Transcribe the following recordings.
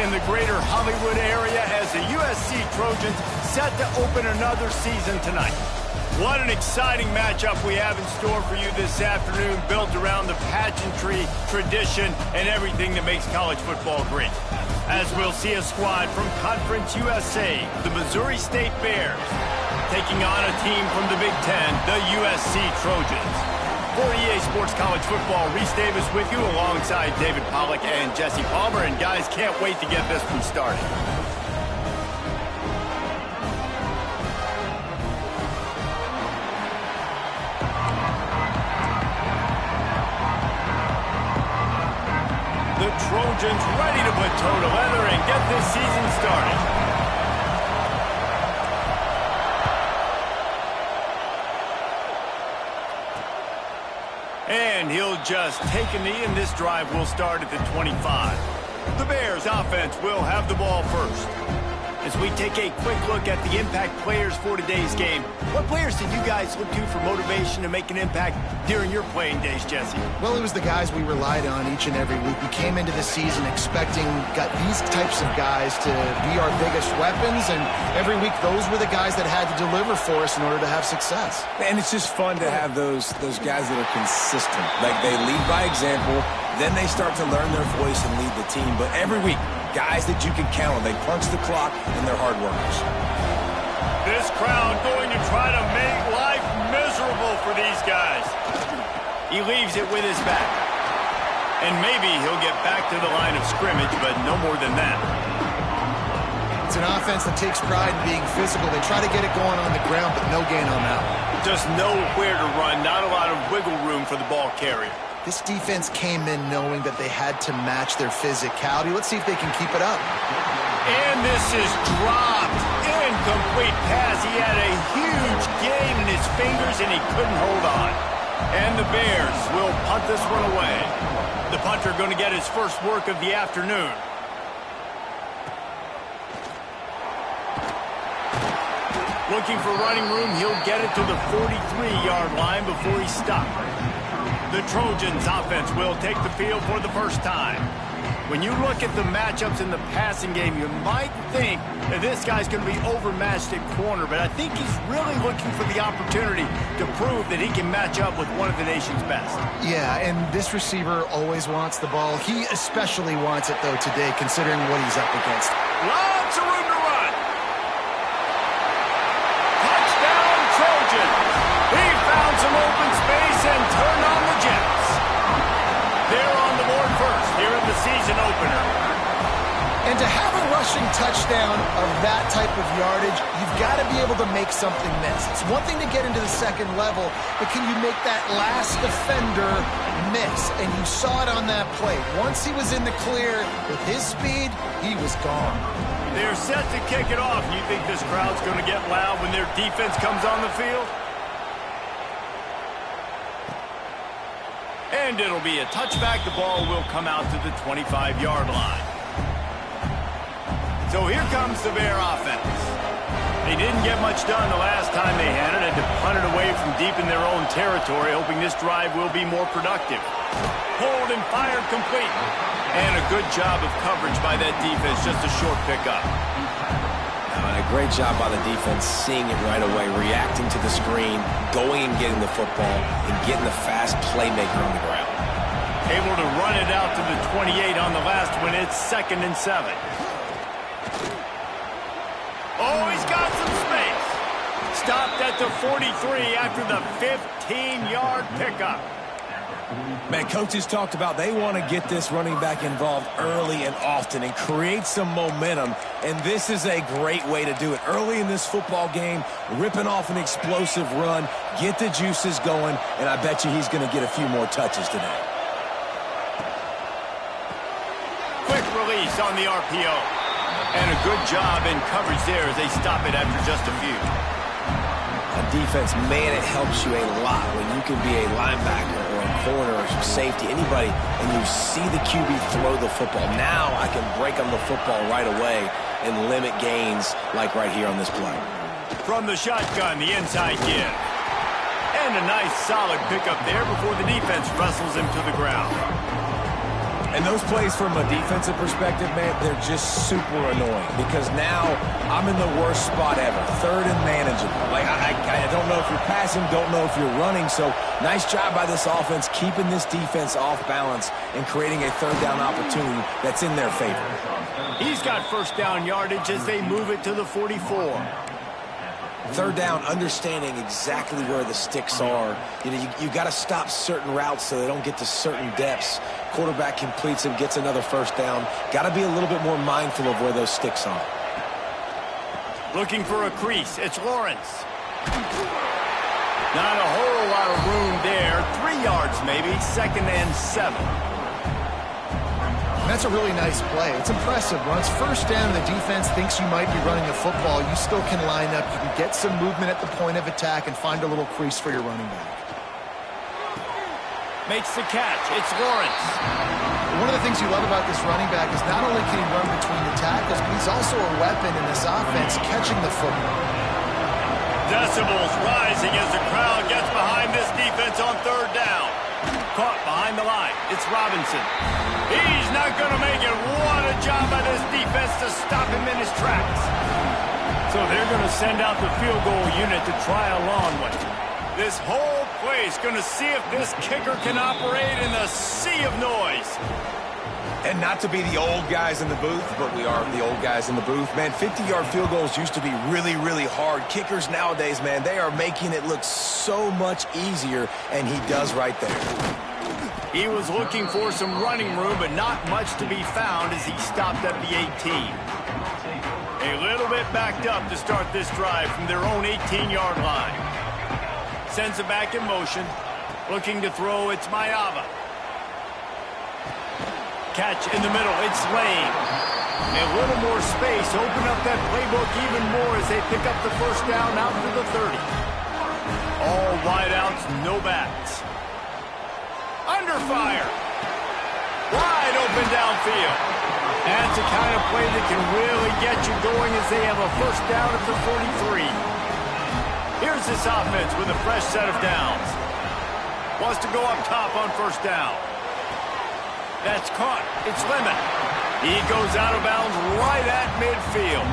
in the greater Hollywood area as the USC Trojans set to open another season tonight. What an exciting matchup we have in store for you this afternoon, built around the pageantry, tradition, and everything that makes college football great. As we'll see a squad from Conference USA, the Missouri State Bears, taking on a team from the Big Ten, the USC Trojans. For EA Sports College Football, Reese Davis with you alongside David Pollack and Jesse Palmer. And guys, can't wait to get this one started. The Trojans ready to put toe to leather and get this season started. And he'll just take a knee, and this drive will start at the 25. The Bears offense will have the ball first. As we take a quick look at the impact players for today's game, what players did you guys look to for motivation to make an impact during your playing days, Jesse? Well, it was the guys we relied on each and every week. We came into the season expecting these types of guys to be our biggest weapons, and every week those were the guys that had to deliver for us in order to have success. And it's just fun to have those guys that are consistent. Like, they lead by example, then they start to learn their voice and lead the team. But every week, guys that you can count on. They punch the clock, and they're hard workers. This crowd going to try to make life miserable for these guys. He leaves it with his back. And maybe he'll get back to the line of scrimmage, but no more than that. It's an offense that takes pride in being physical. They try to get it going on the ground, but no gain on that one. Just nowhere to run, not a lot of wiggle room for the ball carrier. This defense came in knowing that they had to match their physicality. Let's see if they can keep it up. And this is dropped. Incomplete pass. He had a huge gain in his fingers, and he couldn't hold on. And the Bears will punt this one away. The punter going to get his first work of the afternoon. Looking for running room, he'll get it to the 43-yard line before he stopped. The Trojans offense will take the field for the first time. When you look at the matchups in the passing game, you might think that this guy's going to be overmatched at corner, but I think he's really looking for the opportunity to prove that he can match up with one of the nation's best. Yeah, and this receiver always wants the ball. He especially wants it, though, today, considering what he's up against. Lots of room to run. Touchdown, Trojans. He found some open space and turned on the Jets. They're on the board first here in the season opener. And to have a rushing touchdown of that type of yardage, you've got to be able to make something miss. It's one thing to get into the second level, but can you make that last defender miss? And you saw it on that play. Once he was in the clear with his speed, he was gone. They're set to kick it off. You think this crowd's going to get loud when their defense comes on the field? And it'll be a touchback. The ball will come out to the 25-yard line. So here comes the Bear offense. They didn't get much done the last time they had it, and to punt it away from deep in their own territory, hoping this drive will be more productive. Pulled and fired complete. And a good job of coverage by that defense, just a short pickup. And a great job by the defense, seeing it right away, reacting to the screen, going and getting the football, and getting the fast playmaker on the ground. Able to run it out to the 28 on the last one. It's 2nd and 7. Oh, he's got some space. Stopped at the 43 after the 15-yard pickup. Man, coaches talked about they want to get this running back involved early and often and create some momentum, and this is a great way to do it. Early in this football game, ripping off an explosive run, get the juices going, and I bet you he's going to get a few more touches today. Quick release on the RPO. And a good job in coverage there as they stop it after just a few. A defense, man, it helps you a lot when you can be a linebacker or a corner or safety, anybody, and you see the QB throw the football. Now I can break on the football right away and limit gains like right here on this play. From the shotgun, the inside give. And a nice solid pickup there before the defense wrestles him to the ground. And those plays from a defensive perspective, man, they're just super annoying because now I'm in the worst spot ever, third and manageable. Like, I don't know if you're passing, don't know if you're running, so nice job by this offense keeping this defense off balance and creating a third down opportunity that's in their favor. He's got first down yardage as they move it to the 44. Third down, understanding exactly where the sticks are. You know, you got to stop certain routes so they don't get to certain depths. Quarterback completes and gets another first down. Got to be a little bit more mindful of where those sticks are. Looking for a crease. It's Lawrence. Not a whole lot of room there. 3 yards maybe. 2nd and 7. That's a really nice play. It's impressive. Once first down, the defense thinks you might be running the football. You still can line up. You can get some movement at the point of attack and find a little crease for your running back. Makes the catch. It's Lawrence. One of the things you love about this running back is not only can he run between the tackles, but he's also a weapon in this offense catching the football. Decibels rising as the crowd gets behind this defense on third down. Caught behind the line. It's Robinson. He's not going to make it. What a job by this defense to stop him in his tracks. So they're going to send out the field goal unit to try a long one. This whole place going to see if this kicker can operate in the sea of noise. And not to be the old guys in the booth, but we are the old guys in the booth. Man, 50-yard field goals used to be really, really hard. Kickers nowadays, man, they are making it look so much easier, and he does right there. He was looking for some running room, but not much to be found as he stopped at the 18. A little bit backed up to start this drive from their own 18-yard line. Sends it back in motion. Looking to throw, it's Maiava. Catch in the middle, it's Lane. A little more space, open up that playbook even more as they pick up the first down out to the 30. All wideouts, no backs. Under fire. Wide open downfield. That's the kind of play that can really get you going as they have a first down at the 43. Here's this offense with a fresh set of downs. Wants to go up top on first down. That's caught. It's Lemon. He goes out of bounds right at midfield.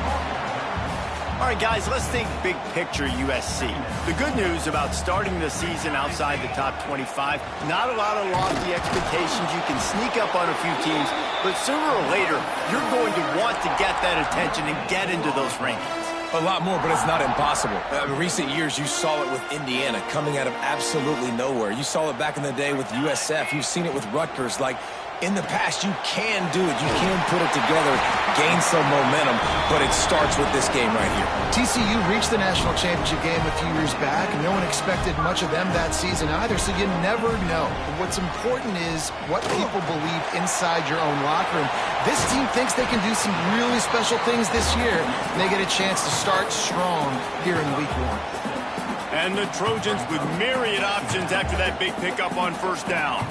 All right, guys, let's think big picture USC. The good news about starting the season outside the top 25, not a lot of lofty expectations. You can sneak up on a few teams, but sooner or later, you're going to want to get that attention and get into those rankings. A lot more, but it's not impossible. In recent years, you saw it with Indiana coming out of absolutely nowhere. You saw it back in the day with USF. You've seen it with Rutgers. Like, in the past, you can do it. You can put it together, gain some momentum, but it starts with this game right here. TCU reached the national championship game a few years back, and no one expected much of them that season either, so you never know. But what's important is what people believe inside your own locker room. This team thinks they can do some really special things this year, and they get a chance to start strong here in week 1. And the Trojans with myriad options after that big pickup on first down.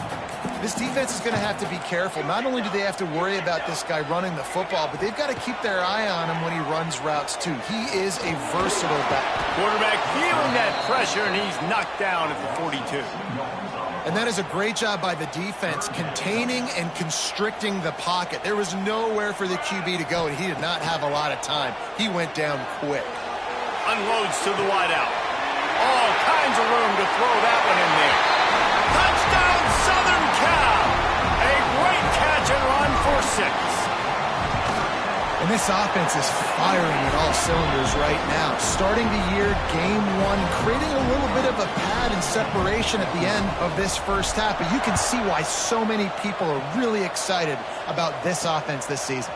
This defense is going to have to be careful. Not only do they have to worry about this guy running the football, but they've got to keep their eye on him when he runs routes, too. He is a versatile back. Quarterback feeling that pressure, and he's knocked down at the 42. And that is a great job by the defense, containing and constricting the pocket. There was nowhere for the QB to go, and he did not have a lot of time. He went down quick. Unloads to the wideout. All kinds of room to throw that one in there. Touchdown, Southern Cal! A great catch and run for 6. And this offense is firing at all cylinders right now. Starting the year, game 1, creating a little bit of a pad and separation at the end of this first half. But you can see why so many people are really excited about this offense this season.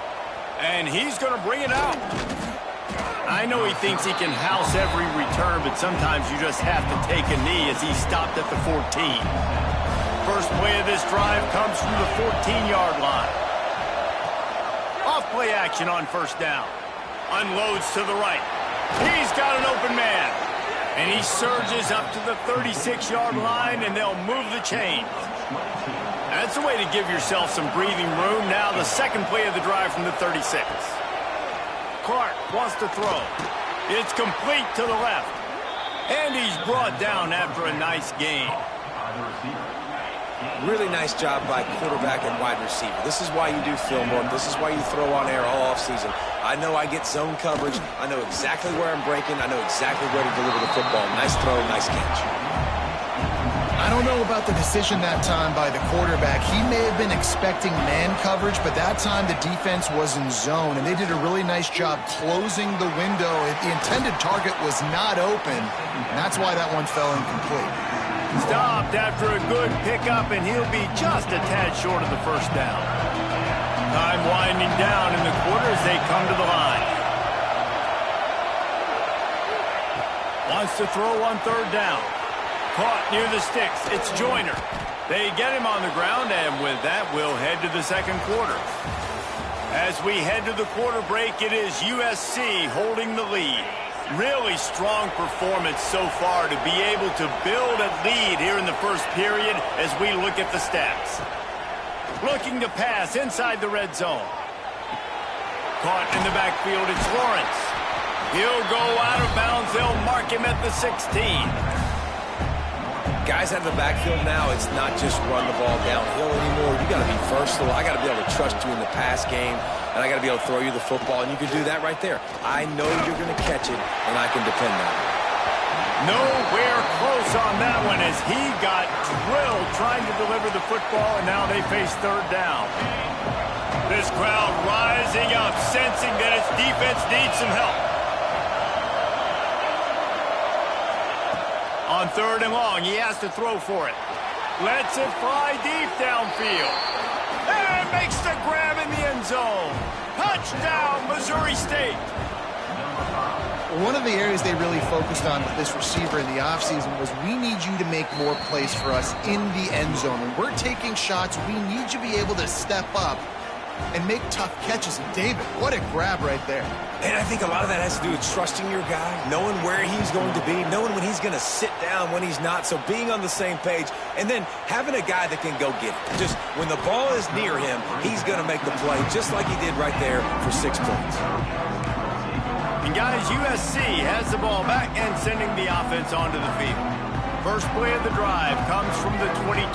And he's going to bring it out. I know he thinks he can house every return, but sometimes you just have to take a knee as he stopped at the 14. First play of this drive comes from the 14-yard line. Off play action on first down. Unloads to the right. He's got an open man. And he surges up to the 36-yard line, and they'll move the chains. That's a way to give yourself some breathing room. Now the second play of the drive from the 36. Clark wants to throw. It's complete to the left. And he's brought down after a nice gain. Really nice job by quarterback and wide receiver. This is why you do film work. This is why you throw on air all offseason. I know I get zone coverage. I know exactly where I'm breaking. I know exactly where to deliver the football. Nice throw, nice catch. I don't know about the decision that time by the quarterback. He may have been expecting man coverage, but that time the defense was in zone, and they did a really nice job closing the window. The intended target was not open, and that's why that one fell incomplete. Stopped after a good pickup, and he'll be just a tad short of the first down. Time winding down in the quarter as they come to the line. Wants to throw on third down. Caught near the sticks. It's Joyner. They get him on the ground, and with that, we'll head to the second quarter. As we head to the quarter break, it is USC holding the lead. Really strong performance so far to be able to build a lead here in the first period as we look at the stats. Looking to pass inside the red zone. Caught in the backfield, it's Lawrence. He'll go out of bounds. They'll mark him at the 16. Guys out of the backfield now, it's not just run the ball downhill anymore. You got to be versatile. I got to be able to trust you in the pass game, and I got to be able to throw you the football, and you can do that right there. I know you're going to catch it, and I can depend on it. Nowhere close on that one as he got drilled trying to deliver the football, and now they face third down. This crowd rising up, sensing that its defense needs some help. On third and long, he has to throw for it. Lets it fly deep downfield. And makes the grab in the end zone. Touchdown, Missouri State. One of the areas they really focused on with this receiver in the offseason was we need you to make more plays for us in the end zone. When we're taking shots, we need you to be able to step up and make tough catches. And David, what a grab right there. And I think a lot of that has to do with trusting your guy, knowing where he's going to be, knowing when he's going to sit down, when he's not. So being on the same page, and then having a guy that can go get it. Just when the ball is near him, he's going to make the play just like he did right there for 6 points. And guys, USC has the ball back and sending the offense onto the field. First play of the drive comes from the 22.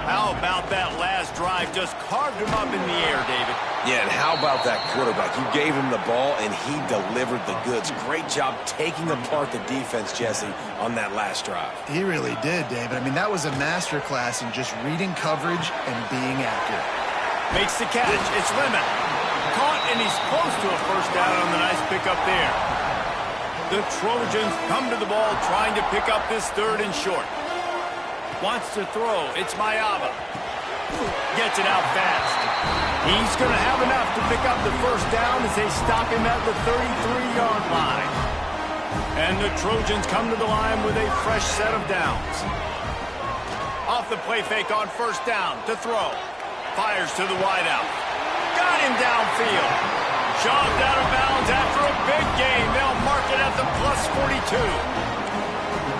How about that last drive? Just carved him up in the air, David. Yeah, and how about that quarterback? You gave him the ball, and he delivered the goods. Great job taking apart the defense, Jesse, on that last drive. He really did, David. I mean, that was a masterclass in just reading coverage and being accurate. Makes the catch. It's Lemon. Caught, and he's close to a first down on the nice pickup there. The Trojans come to the ball trying to pick up this third and short. Wants to throw. It's Mayaba. Gets it out fast. He's going to have enough to pick up the first down as they stop him at the 33-yard line. And the Trojans come to the line with a fresh set of downs. Off the play fake on first down to throw. Fires to the wideout. Got him downfield. Shoved out of bounds after a big gain. They'll mark it at the plus 42.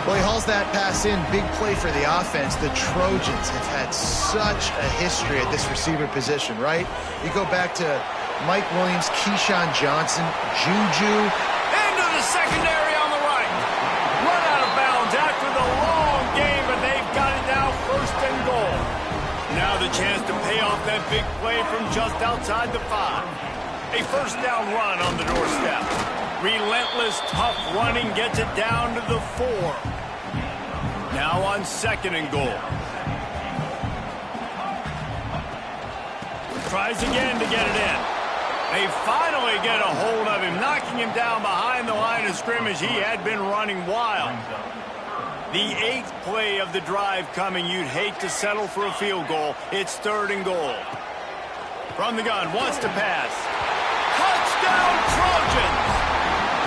Well, he hauls that pass in. Big play for the offense. The Trojans have had such a history at this receiver position, right? You go back to Mike Williams, Keyshawn Johnson, Juju. Into the secondary on the right. Run out of bounds after the long game, but they've got it now first and goal. Now the chance to pay off that big play from just outside the 5. A first down run on the doorstep. Relentless, tough running gets it down to the 4. Now on second and goal. Tries again to get it in. They finally get a hold of him, knocking him down behind the line of scrimmage. He had been running wild. The 8th play of the drive coming. You'd hate to settle for a field goal. It's third and goal. From the gun, wants to pass. Touchdown, Trojans!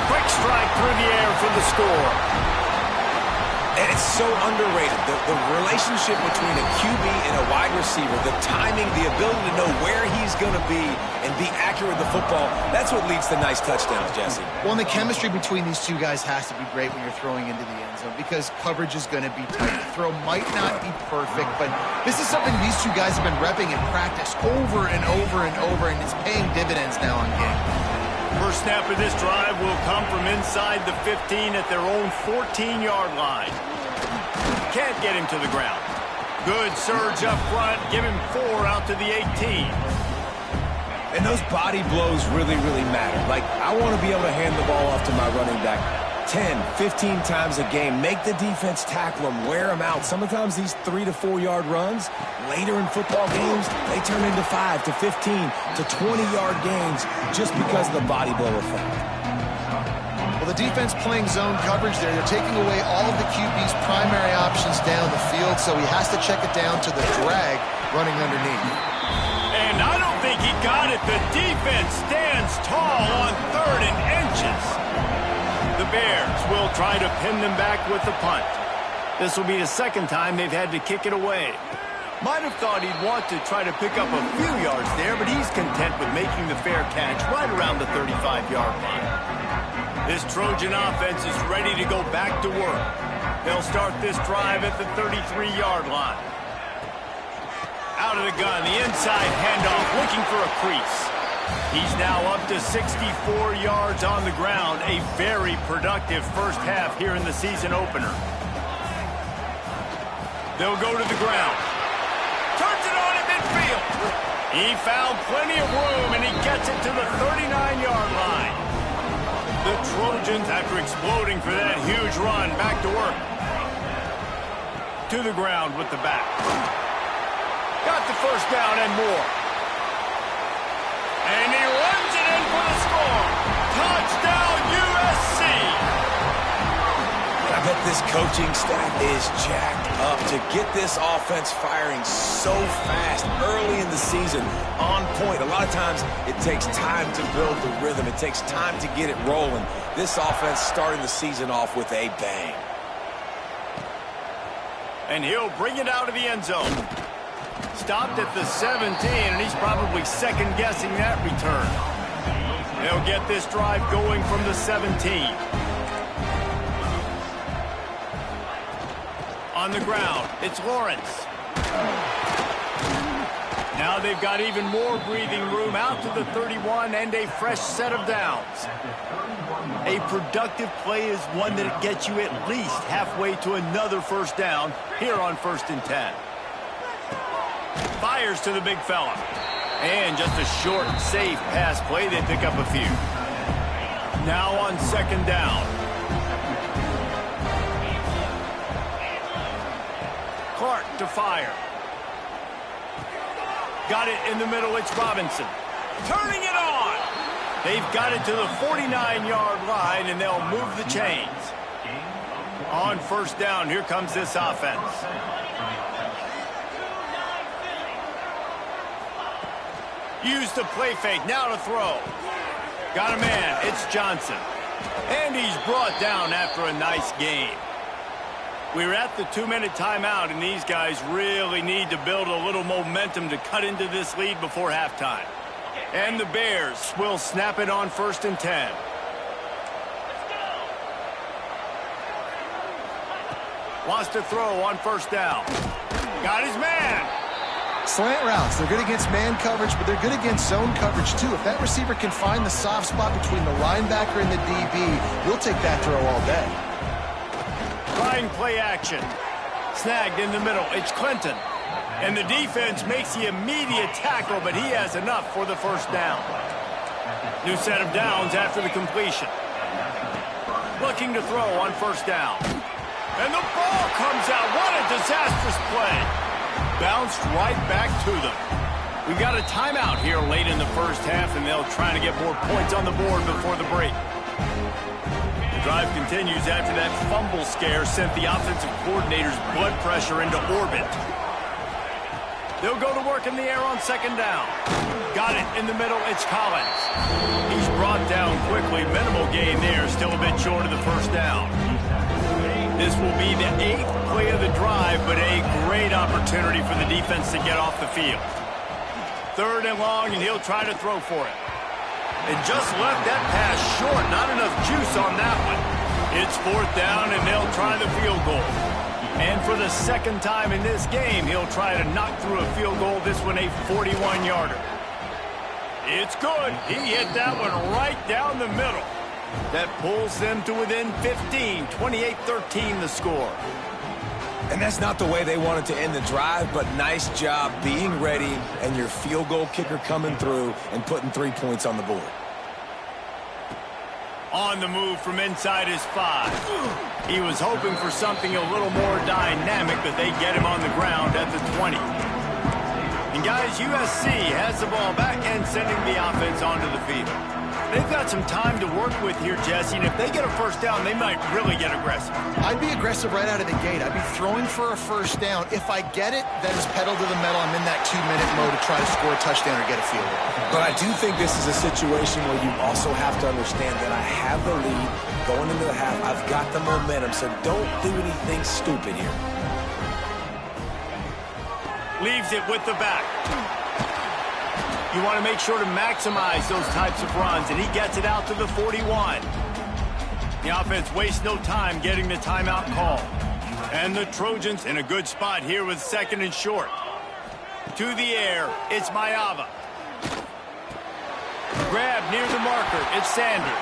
Quick strike through the air for the score. And it's so underrated. The relationship between a QB and a wide receiver, the timing, the ability to know where he's going to be and be accurate with the football, that's what leads to nice touchdowns, Jesse. Well, and the chemistry between these two guys has to be great when you're throwing into the end zone because coverage is going to be tight. The throw might not be perfect, but this is something these two guys have been repping in practice over and over and over, and it's paying dividends now on game. First snap of this drive will come from inside the 15 at their own 14-yard line. Can't get him to the ground. Good surge up front. Give him 4 out to the 18. And those body blows really, really matter. Like, I want to be able to hand the ball off to my running back 10, 15 times a game. Make the defense tackle them, wear them out. Sometimes these 3 to 4 yard runs, later in football games, they turn into 5 to 15 to 20-yard gains just because of the body blow effect. Well, the defense playing zone coverage there. They're taking away all of the QB's primary options down the field, so he has to check it down to the drag running underneath. And I don't think he got it. The defense stands tall on 3rd and inches. The Bears will try to pin them back with the punt. This will be the second time they've had to kick it away. Might have thought he'd want to try to pick up a few yards there, but he's content with making the fair catch right around the 35-yard line. This Trojan offense is ready to go back to work. They'll start this drive at the 33-yard line. Out of the gun, the inside handoff, looking for a crease. He's now up to 64 yards on the ground. A very productive first half here in the season opener. They'll go to the ground. Turns it on at midfield. He found plenty of room, and he gets it to the 39-yard line. The Trojans, after exploding for that huge run, back to work. To the ground with the back. Got the first down and more. And he runs it in for the score. Touchdown, USC. I bet this coaching staff is jacked up to get this offense firing so fast early in the season, on point. A lot of times it takes time to build the rhythm. It takes time to get it rolling. This offense starting the season off with a bang. And he'll bring it out of the end zone. Stopped at the 17, and he's probably second-guessing that return. They'll get this drive going from the 17. On the ground, it's Lawrence. Now they've got even more breathing room out to the 31 and a fresh set of downs. A productive play is one that gets you at least halfway to another first down here on 1st and 10. Fires to the big fella. And just a short, safe pass play. They pick up a few. Now on 2nd down. Clark to fire. Got it in the middle. It's Robinson. Turning it on. They've got it to the 49-yard line, and they'll move the chains. On 1st down, here comes this offense. Use the play fake, now to throw. Got a man, it's Johnson. And he's brought down after a nice game. We're at the 2-minute timeout, and these guys really need to build a little momentum to cut into this lead before halftime. And the Bears will snap it on 1st and 10. Wants to throw on 1st down. Got his man. Slant routes, they're good against man coverage, but they're good against zone coverage too. If that receiver can find the soft spot between the linebacker and the DB, we'll take that throw all day. Trying play action. Snagged in the middle. It's Clinton. And the defense makes the immediate tackle, but he has enough for the 1st down. New set of downs after the completion. Looking to throw on 1st down. And the ball comes out. What a disastrous play. Bounced right back to them. We've got a timeout here late in the first half, and they'll try to get more points on the board before the break. The drive continues after that fumble scare sent the offensive coordinator's blood pressure into orbit. They'll go to work in the air on 2nd down. Got it in the middle, it's Collins. He's brought down quickly. Minimal gain there, still a bit short of the 1st down. This will be the 8th play of the drive, but a great opportunity for the defense to get off the field. 3rd and long, and he'll try to throw for it. And just left that pass short. Not enough juice on that one. It's 4th down, and they'll try the field goal. And for the 2nd time in this game, he'll try to knock through a field goal, this one a 41-yarder. It's good. He hit that one right down the middle. That pulls them to within 15, 28-13 the score. And that's not the way they wanted to end the drive, but nice job being ready and your field goal kicker coming through and putting 3 points on the board. On the move from inside his 5. He was hoping for something a little more dynamic, but they get him on the ground at the 20. And guys, USC has the ball back and sending the offense onto the field. They've got some time to work with here, Jesse, and if they get a first down, they might really get aggressive. I'd be aggressive right out of the gate. I'd be throwing for a first down. If I get it, that is pedal to the metal. I'm in that 2-minute mode to try to score a touchdown or get a field goal. But I do think this is a situation where you also have to understand that I have the lead going into the half. I've got the momentum, so don't do anything stupid here. Leaves it with the back. You want to make sure to maximize those types of runs, and he gets it out to the 41. The offense wastes no time getting the timeout call. And the Trojans in a good spot here with 2nd and short. To the air, it's Maiava. Grab near the marker, it's Sanders.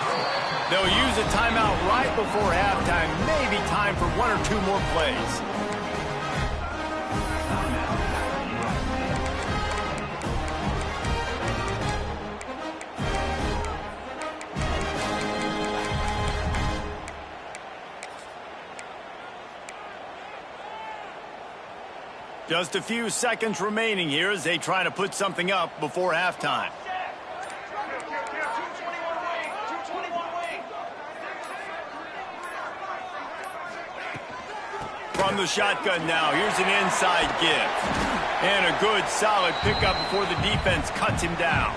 They'll use a timeout right before halftime, maybe time for 1 or 2 more plays. Just a few seconds remaining here as they try to put something up before halftime. From the shotgun now, here's an inside give. And a good, solid pickup before the defense cuts him down.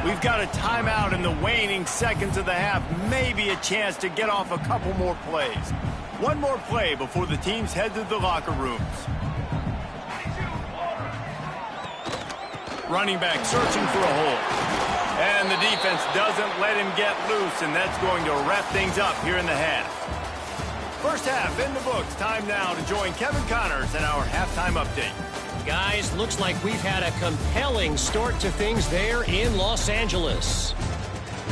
We've got a timeout in the waning seconds of the half. Maybe a chance to get off a couple more plays. One more play before the teams head to the locker rooms. Running back searching for a hole. And the defense doesn't let him get loose, and that's going to wrap things up here in the half. First half in the books. Time now to join Kevin Connors in our halftime update. Guys, looks like we've had a compelling start to things there in Los Angeles.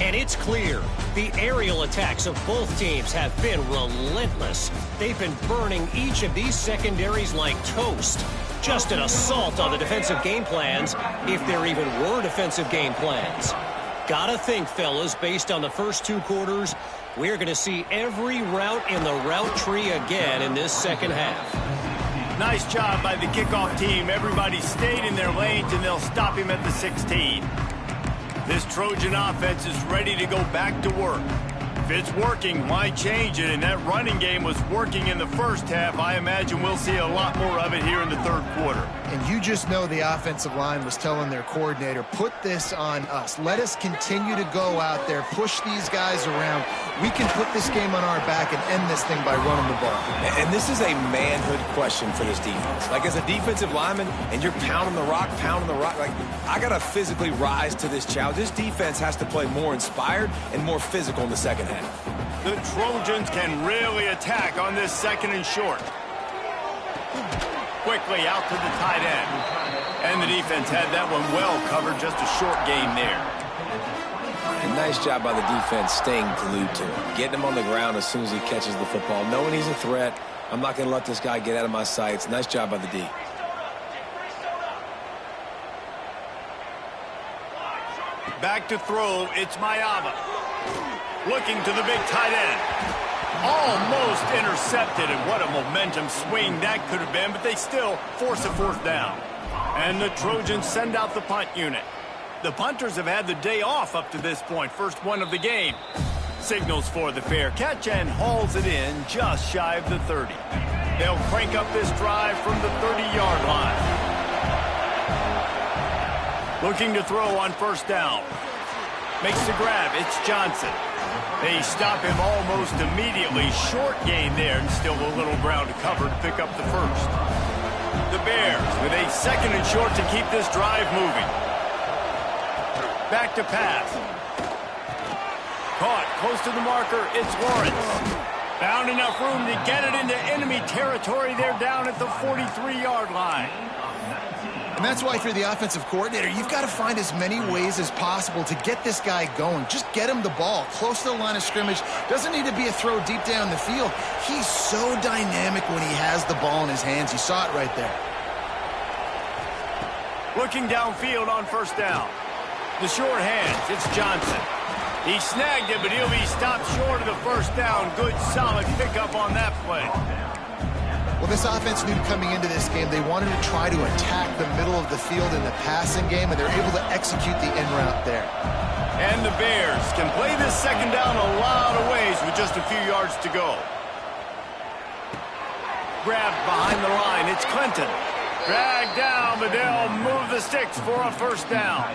And it's clear the aerial attacks of both teams have been relentless. They've been burning each of these secondaries like toast. Just an assault on the defensive game plans, if there even were defensive game plans. Gotta think, fellas, based on the first 2 quarters, we're going to see every route in the route tree again in this second half. Nice job by the kickoff team. Everybody stayed in their lanes, and they'll stop him at the 16. This Trojan offense is ready to go back to work. If it's working, why change it? And that running game was working in the first half. I imagine we'll see a lot more of it here in the 3rd quarter. And you just know the offensive line was telling their coordinator, put this on us. Let us continue to go out there, push these guys around. We can put this game on our back and end this thing by running the ball. And this is a manhood question for this defense. Like, as a defensive lineman, and you're pounding the rock, like, I got to physically rise to this challenge. This defense has to play more inspired and more physical in the second half. The Trojans can really attack on this 2nd and short. Quickly out to the tight end. And the defense had that one well covered, just a short gain there. A nice job by the defense staying glued to him. Getting him on the ground as soon as he catches the football. Knowing he's a threat, I'm not going to let this guy get out of my sights. Nice job by the D. Back to throw, it's Maiava. Looking to the big tight end. Almost intercepted, and what a momentum swing that could have been, but they still force a 4th down. And the Trojans send out the punt unit. The punters have had the day off up to this point, first one of the game. Signals for the fair catch and hauls it in just shy of the 30. They'll crank up this drive from the 30-yard line. Looking to throw on 1st down. Makes the grab, it's Johnson. They stop him almost immediately. Short gain there, and still a little ground to cover to pick up the 1st. The Bears with a 2nd and short to keep this drive moving. Back to pass. Caught close to the marker, it's Lawrence. Found enough room to get it into enemy territory. They're down at the 43-yard line. And that's why if you're the offensive coordinator, you've got to find as many ways as possible to get this guy going. Just get him the ball close to the line of scrimmage. Doesn't need to be a throw deep down the field. He's so dynamic when he has the ball in his hands. You saw it right there. Looking downfield on first down. The short hands, it's Johnson. He snagged it, but he'll be stopped short of the first down. Good, solid pickup on that play. Well, this offense knew coming into this game they wanted to try to attack the middle of the field in the passing game, and they're able to execute the in route there. And the Bears can play this second down a lot of ways with just a few yards to go. Grabbed behind the line, it's Clinton. Dragged down, but they'll move the sticks for a first down.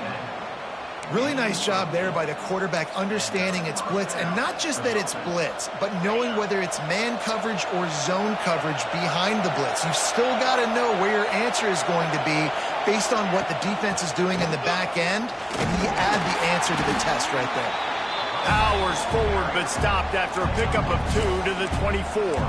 Really nice job there by the quarterback understanding it's blitz, and not just that it's blitz, but knowing whether it's man coverage or zone coverage behind the blitz. You've still got to know where your answer is going to be based on what the defense is doing in the back end, and you add the answer to the test right there. Powers forward, but stopped after a pickup of 2 to the 24.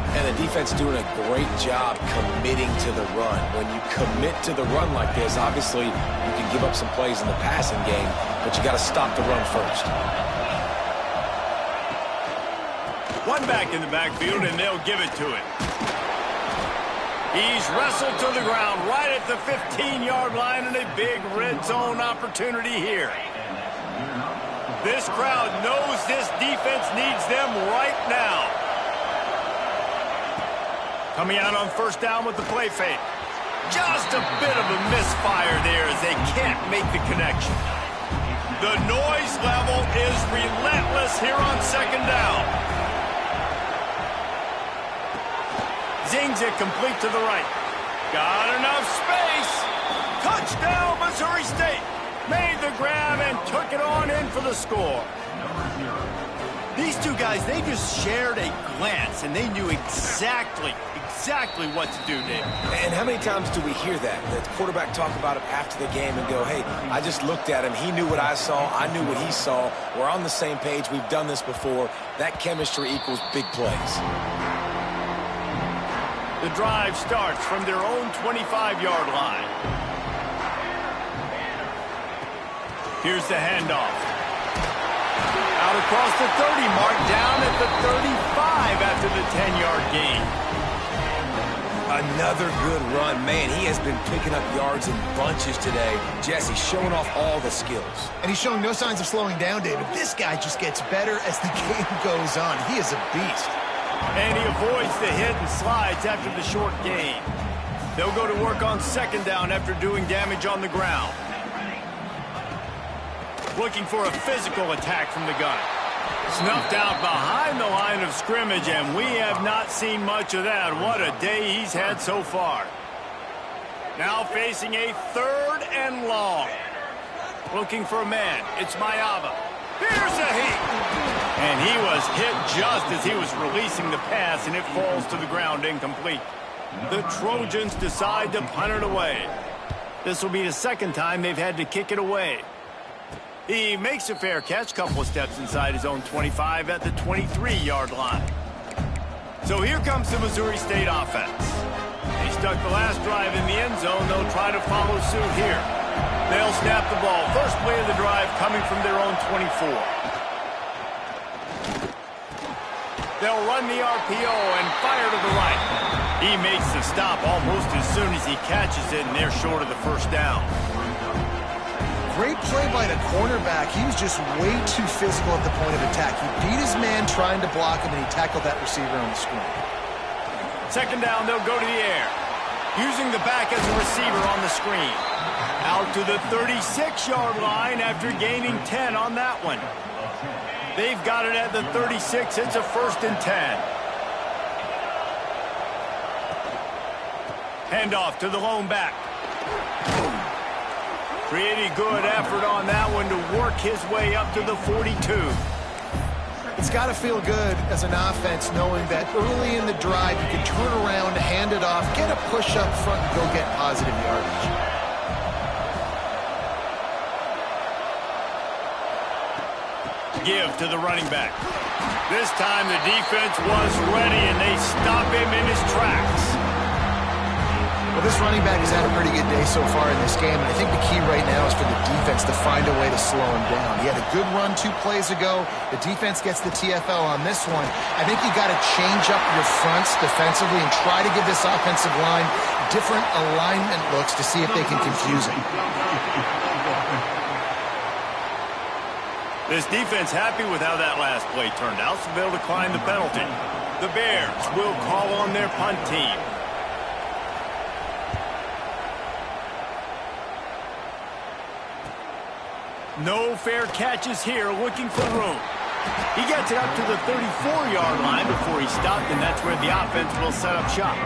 And the defense doing a great job committing to the run. When you commit to the run like this, obviously you can give up some plays in the passing game, but you got to stop the run first. One back in the backfield, and they'll give it to him. He's wrestled to the ground right at the 15-yard line, and a big red zone opportunity here. This crowd knows this defense needs them right now. Coming out on first down with the play fake. Just a bit of a misfire there as they can't make the connection. The noise level is relentless here on second down. Zings it complete to the right. Got enough space. Touchdown, Missouri State. Made the grab and took it on in for the score. These two guys, they just shared a glance, and they knew exactly what to do, David. And how many times do we hear that? The quarterback talk about it after the game and go, hey, I just looked at him. He knew what I saw. I knew what he saw. We're on the same page. We've done this before. That chemistry equals big plays. The drive starts from their own 25-yard line. Here's the handoff. Out across the 30 mark, down at the 35 after the 10-yard gain. Another good run. Man, he has been picking up yards in bunches today. Jesse showing off all the skills. And he's showing no signs of slowing down, David. This guy just gets better as the game goes on. He is a beast. And he avoids the hit and slides after the short gain. They'll go to work on second down after doing damage on the ground. Looking for a physical attack from the gun. Snuffed out behind the line of scrimmage, and we have not seen much of that. What a day he's had so far. Now facing a third and long. Looking for a man. It's Mayava. Here's a hit. And he was hit just as he was releasing the pass, and it falls to the ground incomplete. The Trojans decide to punt it away. This will be the second time they've had to kick it away. He makes a fair catch, couple of steps inside his own 25 at the 23-yard line. So here comes the Missouri State offense. They stuck the last drive in the end zone. They'll try to follow suit here. They'll snap the ball. First play of the drive coming from their own 24. They'll run the RPO and fire to the right. He makes the stop almost as soon as he catches it, and they're short of the first down. Great play by the cornerback. He was just way too physical at the point of attack. He beat his man trying to block him, and he tackled that receiver on the screen. Second down, they'll go to the air. Using the back as a receiver on the screen. Out to the 36-yard line after gaining 10 on that one. They've got it at the 36. It's a 1st and 10. Handoff to the lone back. Pretty good effort on that one to work his way up to the 42. It's got to feel good as an offense knowing that early in the drive you can turn around, hand it off, get a push up front, and go get positive yardage. Give to the running back. This time the defense was ready, and they stop him in his tracks. Well, this running back has had a pretty good day so far in this game, and I think the key right now is for the defense to find a way to slow him down. He had a good run 2 plays ago. The defense gets the TFL on this one. I think you got to change up your fronts defensively and try to give this offensive line different alignment looks to see if they can confuse him. This defense happy with how that last play turned out, so they'll decline the penalty. The Bears will call on their punt team. No fair catches here, looking for room. He gets it up to the 34-yard line before he stopped, and that's where the offense will set up shop.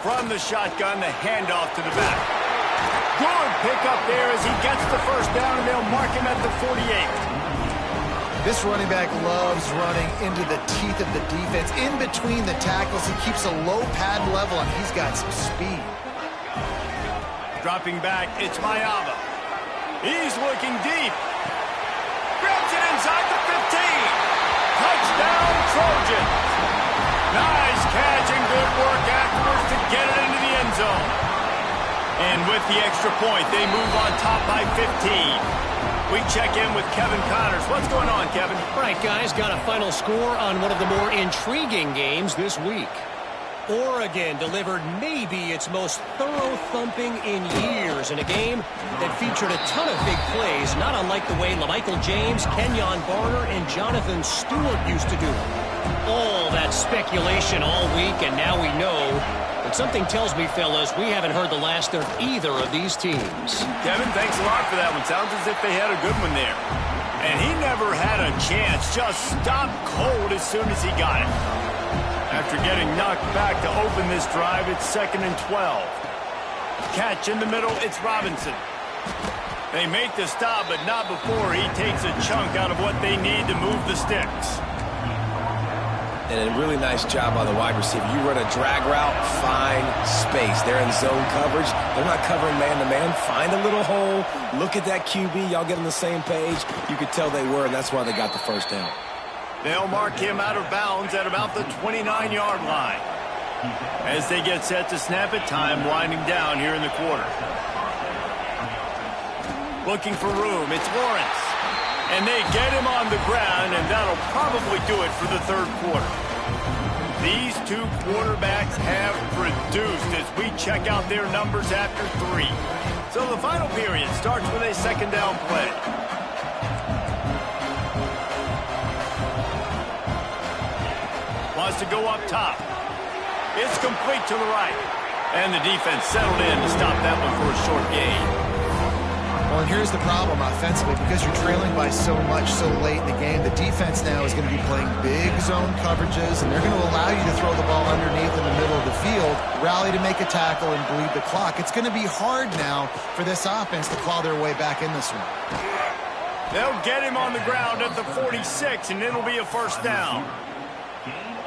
From the shotgun, the handoff to the back. Good pickup there as he gets the first down, and they'll mark him at the 48. This running back loves running into the teeth of the defense. In between the tackles, he keeps a low pad level, and he's got some speed. Dropping back, it's Mayava. He's looking deep. Grabs it inside the 15. Touchdown, Trojan. Nice catch and good work afterwards to get it into the end zone. And with the extra point, they move on top by 15. We check in with Kevin Connors. What's going on, Kevin? Right, guys, got a final score on one of the more intriguing games this week. Oregon delivered maybe its most thorough thumping in years in a game that featured a ton of big plays, not unlike the way LaMichael James, Kenyon Barner, and Jonathan Stewart used to do it. All that speculation all week, and now we know. But something tells me, fellas, we haven't heard the last of either of these teams. Kevin, thanks a lot for that one. Sounds as if they had a good one there. And he never had a chance. Just stopped cold as soon as he got it. After getting knocked back to open this drive, it's 2nd and 12. Catch in the middle, it's Robinson. They make the stop, but not before he takes a chunk out of what they need to move the sticks. And a really nice job by the wide receiver. You run a drag route, find space. They're in zone coverage. They're not covering man-to-man. Find a little hole. Look at that QB. Y'all get on the same page. You could tell they were, and that's why they got the first down. They'll mark him out of bounds at about the 29-yard line. As they get set to snap it, time winding down here in the quarter. Looking for room, it's Lawrence. And they get him on the ground, and that'll probably do it for the third quarter. These two quarterbacks have produced as we check out their numbers after 3. So the final period starts with a 2nd down play. Wants to go up top. It's complete to the right. And the defense settled in to stop that one for a short gain. Well, and here's the problem offensively. Because you're trailing by so much so late in the game, the defense now is going to be playing big zone coverages, and they're going to allow you to throw the ball underneath in the middle of the field, rally to make a tackle, and bleed the clock. It's going to be hard now for this offense to claw their way back in this one. They'll get him on the ground at the 46, and it'll be a first down.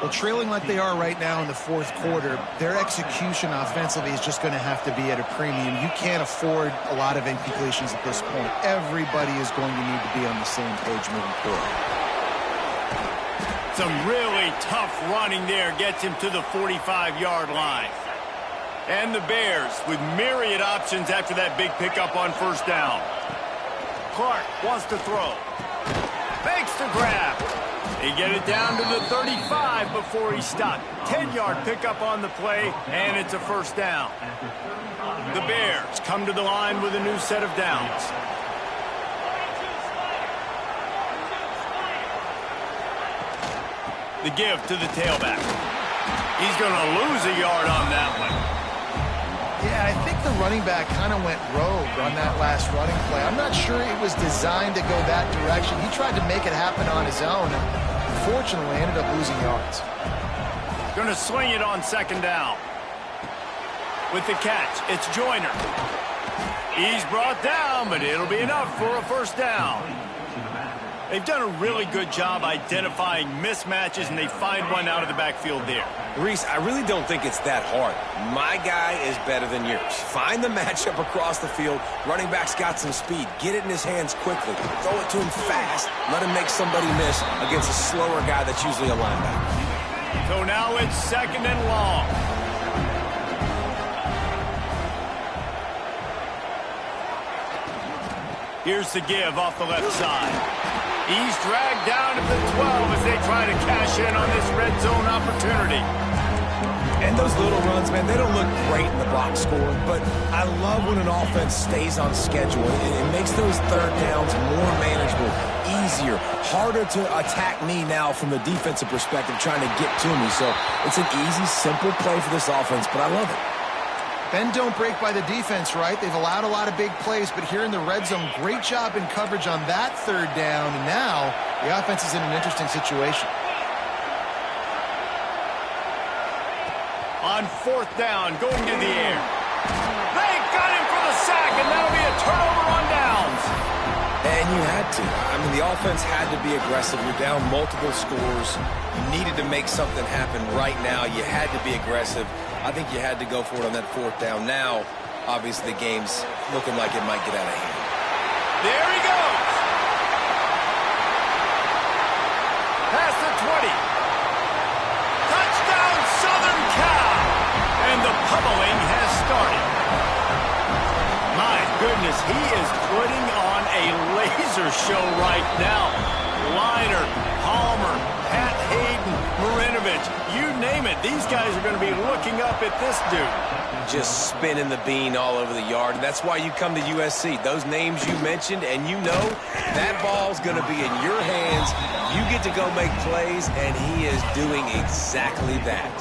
Well, trailing like they are right now in the fourth quarter, their execution offensively is just going to have to be at a premium. You can't afford a lot of incompletions at this point. Everybody is going to need to be on the same page moving forward. Some really tough running there gets him to the 45-yard line. And the Bears with myriad options after that big pickup on first down. Clark wants to throw. Fakes the grab. They get it down to the 35 before he stopped. 10-yard pickup on the play, and it's a first down. The Bears come to the line with a new set of downs. The give to the tailback. He's going to lose a yard on that one. Yeah, I think the running back kind of went rogue on that last running play. I'm not sure it was designed to go that direction. He tried to make it happen on his own, and unfortunately ended up losing yards. Going to swing it on 2nd down. With the catch, it's Joyner. He's brought down, but it'll be enough for a first down. They've done a really good job identifying mismatches, and they find one out of the backfield there. Reese, I really don't think it's that hard. My guy is better than yours. Find the matchup across the field. Running back's got some speed. Get it in his hands quickly. Throw it to him fast. Let him make somebody miss against a slower guy that's usually a linebacker. So now it's 2nd and long. Here's the give off the left side. He's dragged down to the 12 as they try to cash in on this red zone opportunity. And those little runs, man, they don't look great in the box score, but I love when an offense stays on schedule. It makes those third downs more manageable, easier, harder to attack me now from the defensive perspective trying to get to me. So it's an easy, simple play for this offense, but I love it. Bend don't break by the defense, right? They've allowed a lot of big plays, but here in the red zone, great job in coverage on that third down, and now the offense is in an interesting situation. On 4th down, going to the air. They got him for the sack, and that'll be a turnover on downs. And you had to. I mean, the offense had to be aggressive. You're down multiple scores. You needed to make something happen right now. You had to be aggressive. I think you had to go for it on that 4th down. Now, obviously, the game's looking like it might get out of hand. There he goes. Past the 20. Touchdown, Southern Cal. And the pummeling has started. My goodness, he is putting on a laser show right now. Liner, Palmer, Pat Hayden, Marinovich, you name it. These guys are going to be looking up at this dude. Just spinning the bean all over the yard. That's why you come to USC. Those names you mentioned, and you know that ball's going to be in your hands. You get to go make plays, and he is doing exactly that.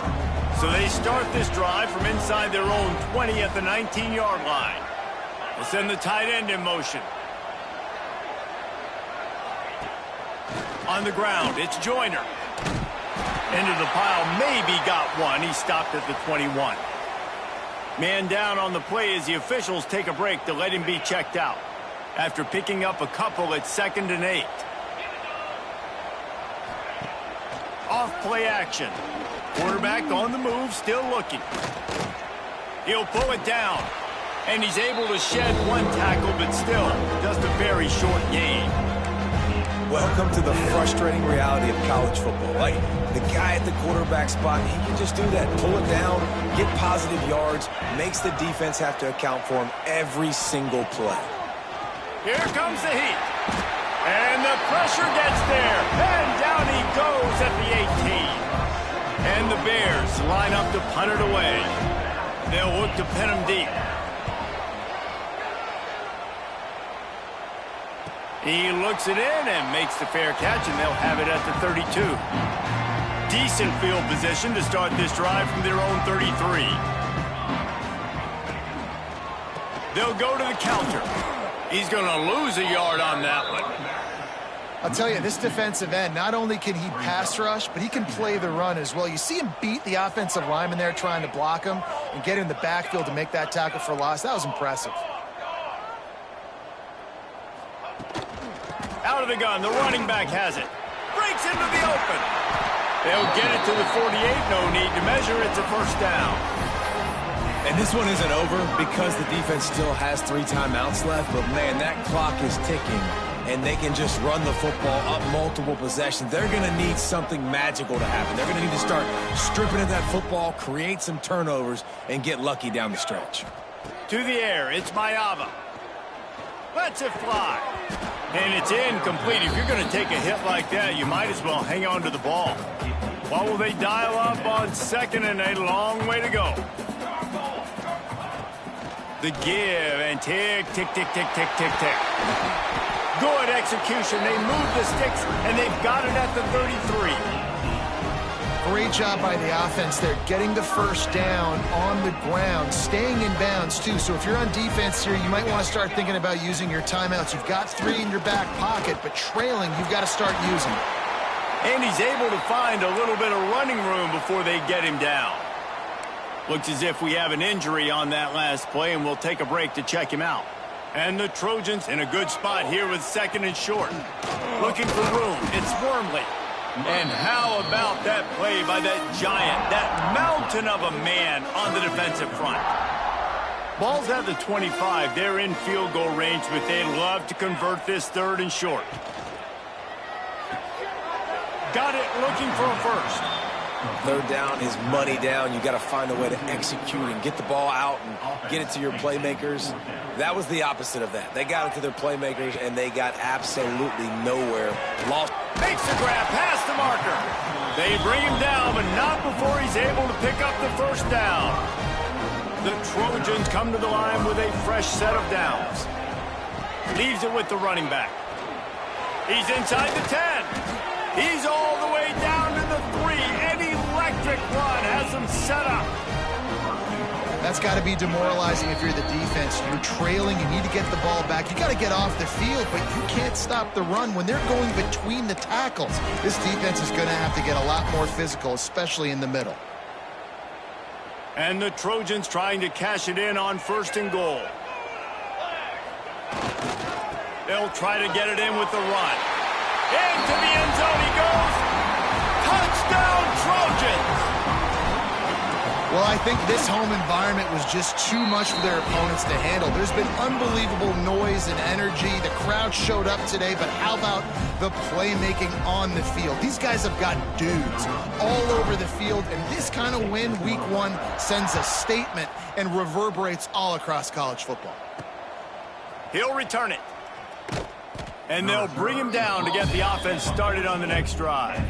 So they start this drive from inside their own 20 at the 19-yard line. We'll send the tight end in motion. On the ground, it's Joyner. Into the pile, maybe got one. He stopped at the 21. Man down on the play as the officials take a break to let him be checked out. After picking up a couple at 2nd and 8. Off play action. Quarterback on the move, still looking. He'll pull it down. And he's able to shed one tackle, but still just a very short gain. Welcome to the frustrating reality of college football. Like, the guy at the quarterback spot, he can just do that. Pull it down, get positive yards, makes the defense have to account for him every single play. Here comes the heat. And the pressure gets there. And down he goes at the 18. And the Bears line up to punt it away. They'll look to pin him deep. He looks it in and makes the fair catch, and they'll have it at the 32. Decent field position to start this drive from their own 33. They'll go to the counter. He's going to lose a yard on that one. I'll tell you, this defensive end, not only can he pass rush, but he can play the run as well. You see him beat the offensive lineman there trying to block him and get in the backfield to make that tackle for loss. That was impressive. Out of the gun, the running back has it. Breaks into the open. They'll get it to the 48. No need to measure. It's a 1st down. And this one isn't over because the defense still has 3 timeouts left. But, man, that clock is ticking, and they can just run the football up multiple possessions. They're going to need something magical to happen. They're going to need to start stripping at that football, create some turnovers, and get lucky down the stretch. To the air, it's Mayava. Lets it fly. And it's incomplete. If you're going to take a hit like that, you might as well hang on to the ball. What will they dial up on 2nd and a long way to go? The give and tick, tick, tick, tick, tick, tick, tick. Good execution. They move the sticks, and they've got it at the 33. Great job by the offense there, getting the 1st down on the ground, staying in bounds, too. So if you're on defense here, you might want to start thinking about using your timeouts. You've got 3 in your back pocket, but trailing, you've got to start using it. And he's able to find a little bit of running room before they get him down. Looks as if we have an injury on that last play, and we'll take a break to check him out. And the Trojans in a good spot here with second and short. Looking for room. It's Wormley. And how about that play by that giant, that mountain of a man on the defensive front? Ball's at the 25. They're in field goal range, but they'd love to convert this third and short. Got it, looking for a first. Third down is money down. You got to find a way to execute and get the ball out and get it to your playmakers. That was the opposite of that. They got it to their playmakers, and they got absolutely nowhere. Lost. Makes the grab past the marker. They bring him down, but not before he's able to pick up the first down. The Trojans come to the line with a fresh set of downs. Leaves it with the running back. He's inside the 10. He's all the way down to the 3. An electric run has him set up. That's got to be demoralizing if you're the defense. You're trailing, you need to get the ball back. You got to get off the field, but you can't stop the run when they're going between the tackles. This defense is going to have to get a lot more physical, especially in the middle. And the Trojans trying to cash it in on first and goal. They'll try to get it in with the run. Into the end zone he goes. Touchdown, Trojans! Well, I think this home environment was just too much for their opponents to handle. There's been unbelievable noise and energy. The crowd showed up today, but how about the playmaking on the field? These guys have got dudes all over the field, and this kind of win week one sends a statement and reverberates all across college football. He'll return it. And they'll bring him down to get the offense started on the next drive.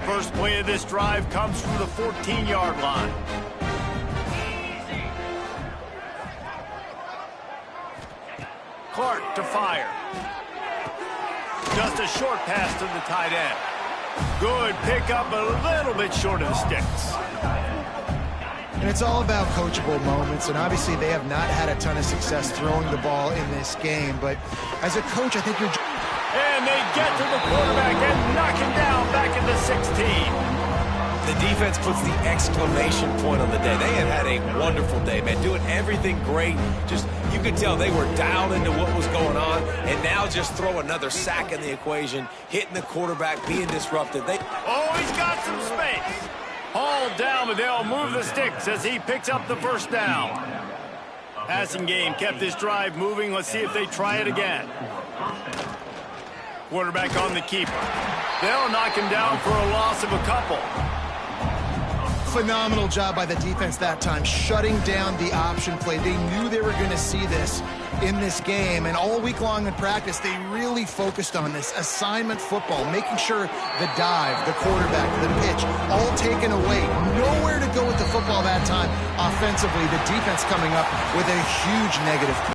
First play of this drive comes from the 14-yard line. Clark to fire. Just a short pass to the tight end. Good pickup, a little bit short of the sticks. And it's all about coachable moments, and obviously they have not had a ton of success throwing the ball in this game, but as a coach, I think you're... And they get to the quarterback and knock him down back at the 16. The defense puts the exclamation point on the day. They have had a wonderful day, man, doing everything great. Just, you could tell they were dialed into what was going on, and now just throw another sack in the equation, hitting the quarterback, being disrupted. Oh, he's got some space. Hauled down, but they'll move the sticks as he picks up the first down. Passing game kept this drive moving. Let's see if they try it again. Quarterback on the keeper. They'll knock him down for a loss of a couple. Phenomenal job by the defense that time, shutting down the option play. They knew they were going to see this in this game, and all week long in practice, they really focused on this assignment football, making sure the dive, the quarterback, the pitch, all taken away. Nowhere to go with the football that time offensively. The defense coming up with a huge negative.